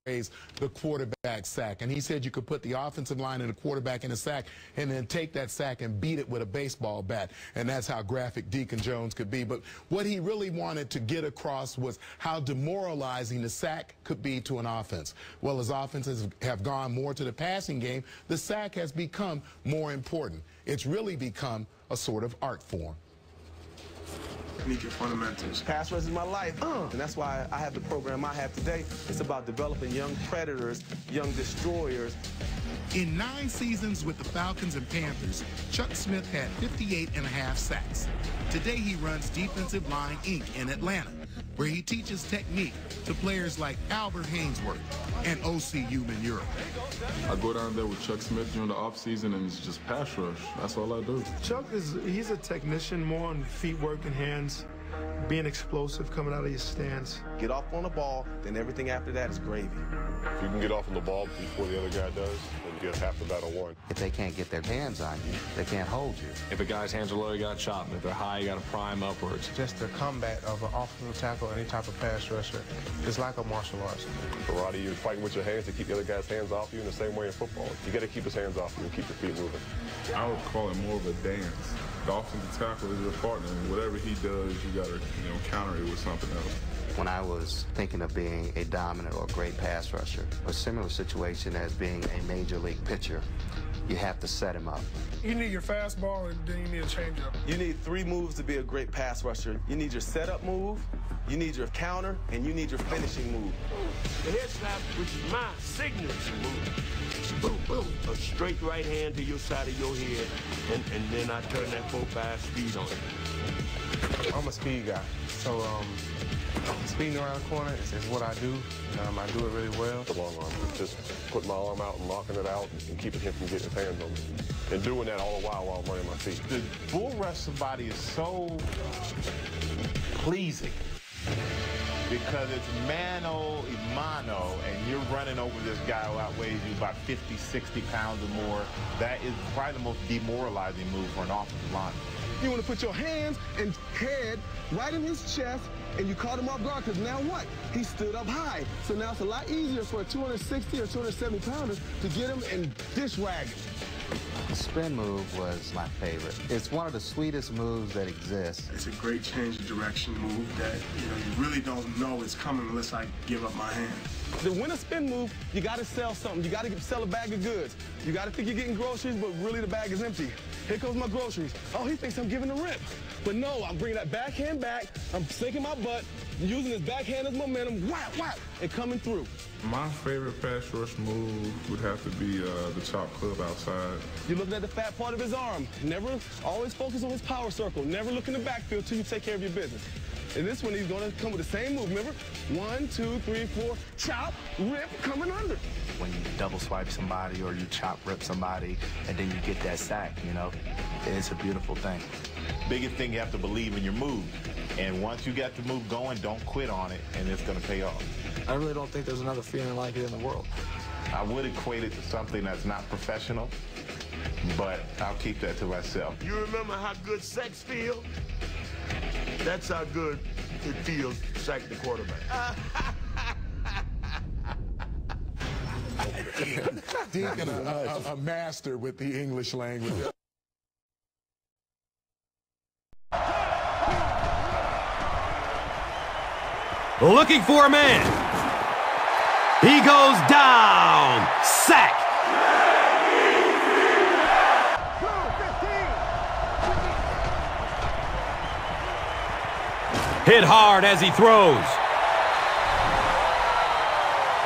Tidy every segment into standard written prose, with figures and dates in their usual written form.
the quarterback sack. And he said you could put the offensive line and the quarterback in a sack and then take that sack and beat it with a baseball bat. And that's how graphic Deacon Jones could be. But what he really wanted to get across was how demoralizing the sack could be to an offense. Well, as offenses have gone more to the passing game, the sack has become more important. It's really become a sort of art form. Need your fundamentals. Pass rush is my life, and that's why I have the program I have today. It's about developing young predators, young destroyers. In 9 seasons with the Falcons and Panthers, Chuck Smith had 58.5 sacks. Today he runs Defensive Line Inc. in Atlanta, where he teaches technique to players like Albert Hainsworth and O.C. Human-Europe. I go down there with Chuck Smith during the off-season and it's just pass rush. That's all I do. Chuck he's a technician, more on feet work and hands, being explosive, coming out of your stance. Get off on the ball, then everything after that is gravy. If you can get off on the ball before the other guy does, then you get half the battle won. If they can't get their hands on you, they can't hold you. If a guy's hands are low, you got to chop them. If they're high, you got to pry them upwards. Just the combat of an offensive tackle, any type of pass rusher, is like a martial arts. Karate, you're fighting with your hands to keep the other guy's hands off you in the same way in football. You got to keep his hands off you and keep your feet moving. I would call it more of a dance. The offensive tackle is your partner, and whatever he does, you got to, counter it with something else. When I was thinking of being a dominant or great pass rusher, a similar situation as being a major league pitcher, you have to set him up. You need your fastball, and then you need a changeup. You need 3 moves to be a great pass rusher. You need your setup move, you need your counter, and you need your finishing move. The head slap, which is my signature move. Boom, boom. A straight right hand to your side of your head, and then I turn that 4-5 speed on it. I'm a speed guy, so speeding around the corner is what I do. I do it really well. The long arm, just putting my arm out and locking it out and keeping him from getting his hands on me. And doing that all the while I'm running my feet. The bull rush somebody is so pleasing because it's mano a mano, and you're running over this guy who outweighs you about 50, 60 pounds or more. That is probably the most demoralizing move for an offensive lineman. You want to put your hands and head right in his chest, and you caught him off guard, because now what? He stood up high. So now it's a lot easier for a 260 or 270 pounder to get him and dishwag him. The spin move was my favorite. It's one of the sweetest moves that exists. It's a great change of direction move that, you really don't know it's coming unless I give up my hand. To win a spin move, you got to sell something. You got to sell a bag of goods. You got to think you're getting groceries, but really the bag is empty. Here comes my groceries. Oh, he thinks I'm giving a rip. But no, I'm bringing that backhand back. I'm sinking my butt, using his backhand as momentum, whap, whap, and coming through. My favorite pass rush move would have to be the chop club outside. You're looking at the fat part of his arm. Never, always focus on his power circle. Never look in the backfield until you take care of your business. And this one, he's going to come with the same move, remember? 1, 2, 3, 4, chop, rip, coming under. When you double swipe somebody or you chop rip somebody and then you get that sack, it's a beautiful thing. Biggest thing, you have to believe in your move. And once you get the move going, don't quit on it, and it's going to pay off. I really don't think there's another feeling like it in the world. I would equate it to something that's not professional, but I'll keep that to myself. You remember how good sex feels? That's how good it feels to sack the quarterback. Deacon, a master with the English language. Looking for a man. He goes down. Sack. Hit hard as he throws.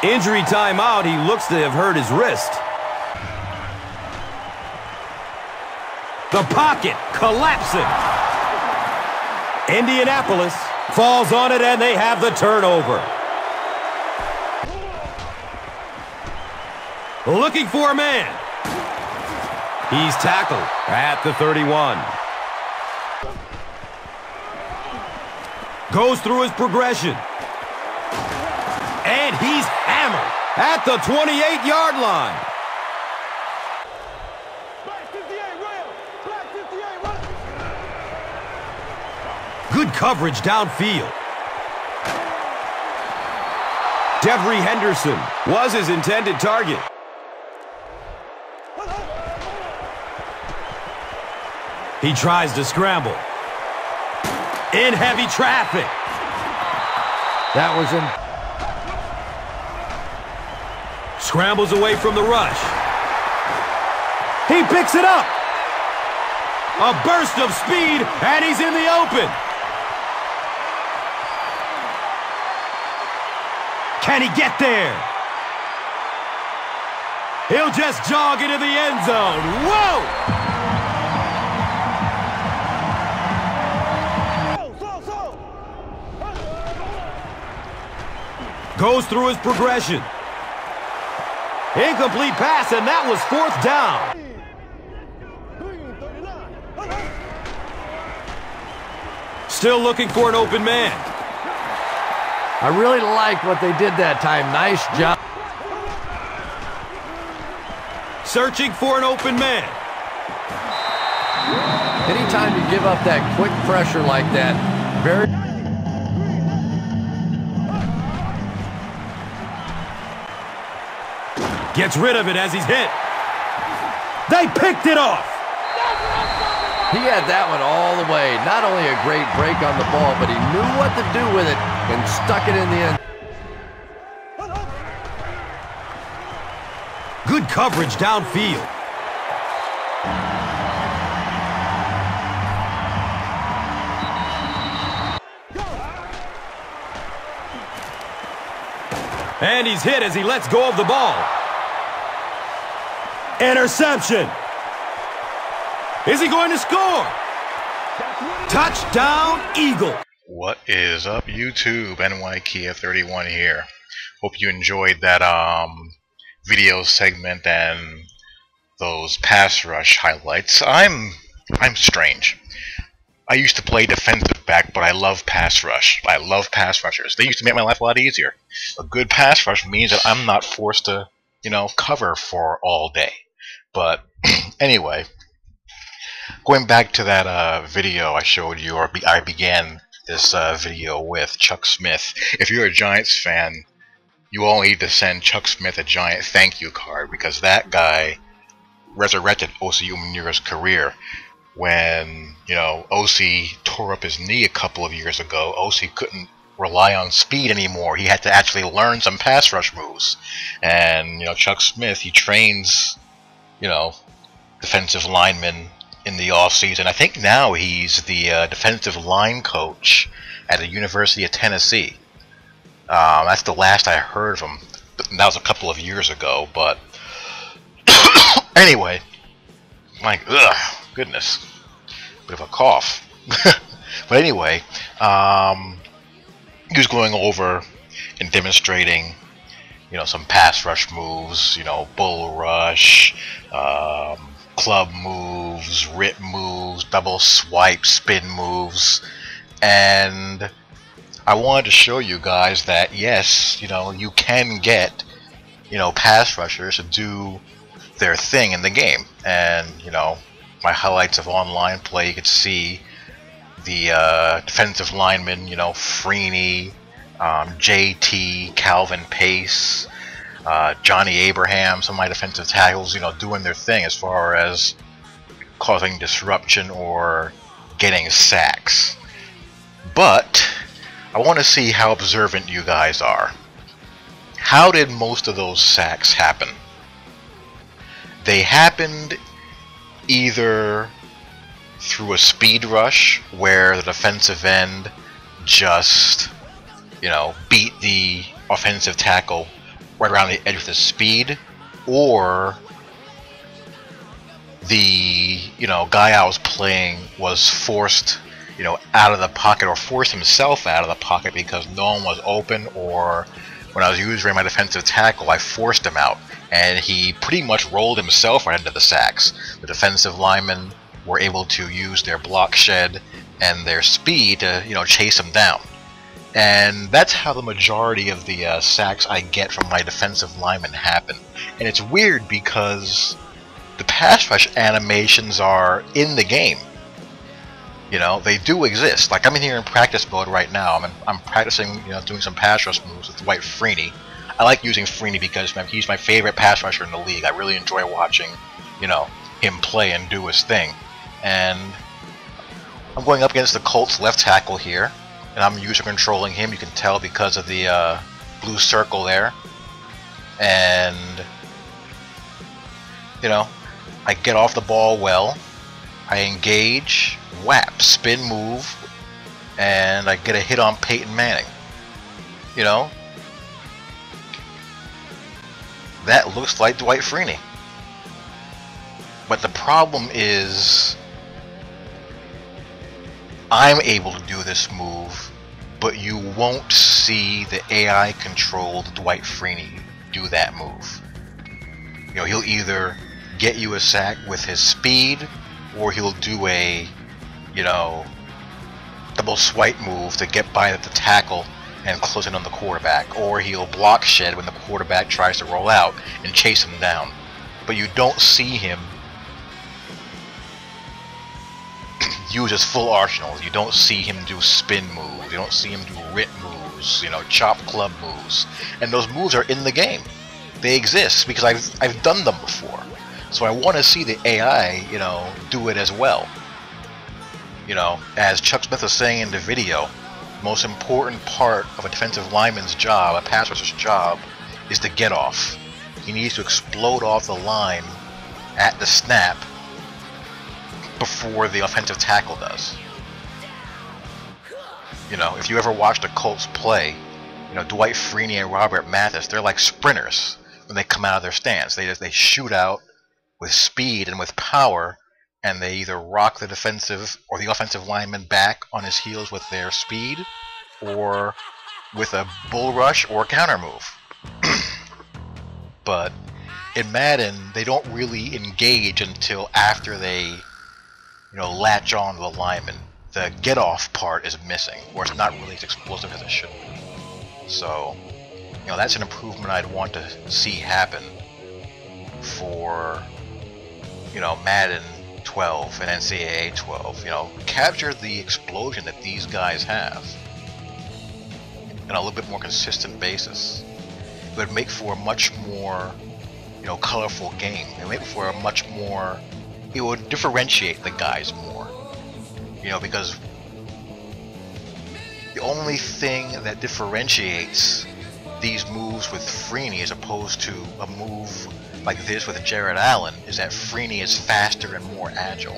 Injury timeout. He looks to have hurt his wrist. The pocket collapsing. Indianapolis falls on it, and they have the turnover. Looking for a man. He's tackled at the 31. Goes through his progression. And he's hammered at the 28-yard line. Good coverage downfield. Devery Henderson was his intended target. He tries to scramble. In heavy traffic. That was in. Scrambles away from the rush. He picks it up. A burst of speed, and he's in the open. Can he get there? He'll just jog into the end zone. Whoa! Goes through his progression. Incomplete pass, and that was 4th down. Still looking for an open man. I really like what they did that time. Nice job. Searching for an open man. Anytime you give up that quick pressure like that, very... Gets rid of it as he's hit. They picked it off. He had that one all the way. Not only a great break on the ball, but he knew what to do with it and stuck it in the end. Good coverage downfield. And he's hit as he lets go of the ball. Interception. Is he going to score? Touchdown, Eagle. What is up, YouTube? NYKia31 here. Hope you enjoyed that video segment and those pass rush highlights. I'm strange. I used to play defensive back, but I love pass rush. I love pass rushers. They used to make my life a lot easier. A good pass rush means that I'm not forced to, you know, cover for all day. But anyway, going back to that video I showed you, or I began this video with Chuck Smith. If you're a Giants fan, you all need to send Chuck Smith a giant thank you card, because that guy resurrected Osi Umenyior's career. When, you know, Osi tore up his knee a couple of years ago, Osi couldn't rely on speed anymore. He had to actually learn some pass rush moves. And, you know, Chuck Smith, he trains, you know, defensive linemen in the off-season. I think now he's the defensive line coach at the University of Tennessee. That's the last I heard of him. That was a couple of years ago, but anyway, like, goodness, bit of a cough. But anyway, he was going over and demonstrating, you know, some pass rush moves, you know, bull rush, club moves, rip moves, double swipe, spin moves, and I wanted to show you guys that yes, you know, you can get, you know, pass rushers to do their thing in the game. And, you know, my highlights of online play, you could see the defensive linemen, you know, Freeney, JT, Calvin Pace, Johnny Abraham, some of my defensive tackles, you know, doing their thing as far as causing disruption or getting sacks. But I want to see how observant you guys are. How did most of those sacks happen? They happened either through a speed rush where the defensive end just, you know, beat the offensive tackle right around the edge with his speed, or the, you know, guy I was playing was forced, you know, out of the pocket, or forced himself out of the pocket because no one was open, or when I was using my defensive tackle, I forced him out, and he pretty much rolled himself right into the sacks. The defensive linemen were able to use their block shed and their speed to, you know, chase him down. And that's how the majority of the sacks I get from my defensive linemen happen. And it's weird because the pass rush animations are in the game. You know, they do exist. Like, I'm in here in practice mode right now. I'm practicing, you know, doing some pass rush moves with Dwight Freeney. I like using Freeney because he's my favorite pass rusher in the league. I really enjoy watching, him play and do his thing. And I'm going up against the Colts left tackle here, and I'm user controlling him. You can tell because of the blue circle there. And I get off the ball well. I engage, whap, spin move, and I get a hit on Peyton Manning. That looks like Dwight Freeney. But the problem is I'm able to do this move, but you won't see the AI controlled Dwight Freeney do that move. He'll either get you a sack with his speed, or he'll do a double swipe move to get by the tackle and close in on the quarterback, or he'll block shed when the quarterback tries to roll out and chase him down. But you don't see him use his full arsenal. You don't see him do spin moves, you don't see him do rip moves, chop club moves. And those moves are in the game. They exist because I've done them before. So I want to see the AI, do it as well. As Chuck Smith was saying in the video, the most important part of a defensive lineman's job, a pass rusher's job, is to get off. He needs to explode off the line at the snap before the offensive tackle does. If you ever watched the Colts play, Dwight Freeney and Robert Mathis, they're like sprinters when they come out of their stance. They shoot out with speed and with power, and they either rock the defensive or the offensive lineman back on his heels with their speed, or with a bull rush or counter move. But in Madden, they don't really engage until after they latch on to the lineman. The get off part is missing, or it's not really as explosive as it should be. So that's an improvement I'd want to see happen for Madden 12 and NCAA 12. Capture the explosion that these guys have on a little bit more consistent basis. It would make for a much more colorful game. It would make for a much more, it would differentiate the guys more. Because the only thing that differentiates these moves with Freeney as opposed to a move like this with Jared Allen is that Freeney is faster and more agile.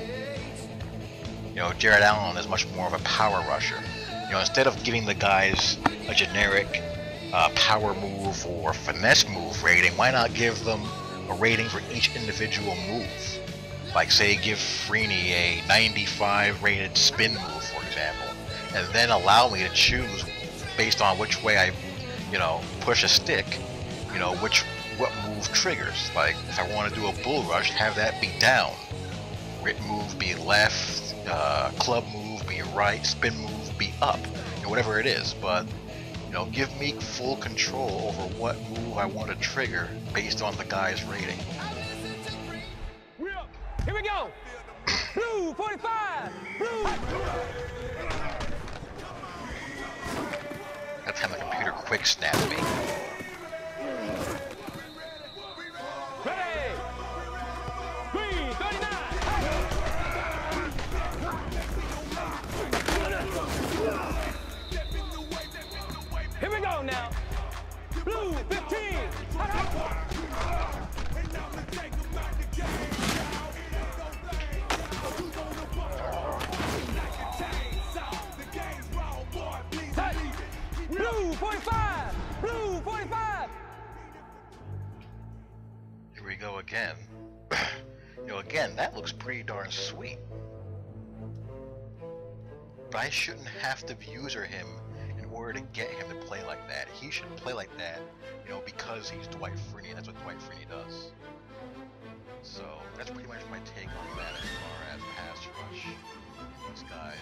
Jared Allen is much more of a power rusher. Instead of giving the guys a generic power move or finesse move rating, why not give them a rating for each individual move? Like, say, give Freeney a 95 rated spin move, for example, and then allow me to choose based on which way I, push a stick, what move triggers. Like, if I want to do a bull rush, have that be down, rip move be left, club move be right, spin move be up, whatever it is. But give me full control over what move I want to trigger based on the guy's rating. Here we go. Blue 45. Blue. That's how the computer quick snapped me. Ready. Green 39. Here we go now. Blue 15. Blue 45! Blue 45! Here we go again. Again, that looks pretty darn sweet. But I shouldn't have to user him in order to get him to play like that. He should play like that, because he's Dwight Freeney. That's what Dwight Freeney does. So, that's pretty much my take on that as far as pass rush. These guys.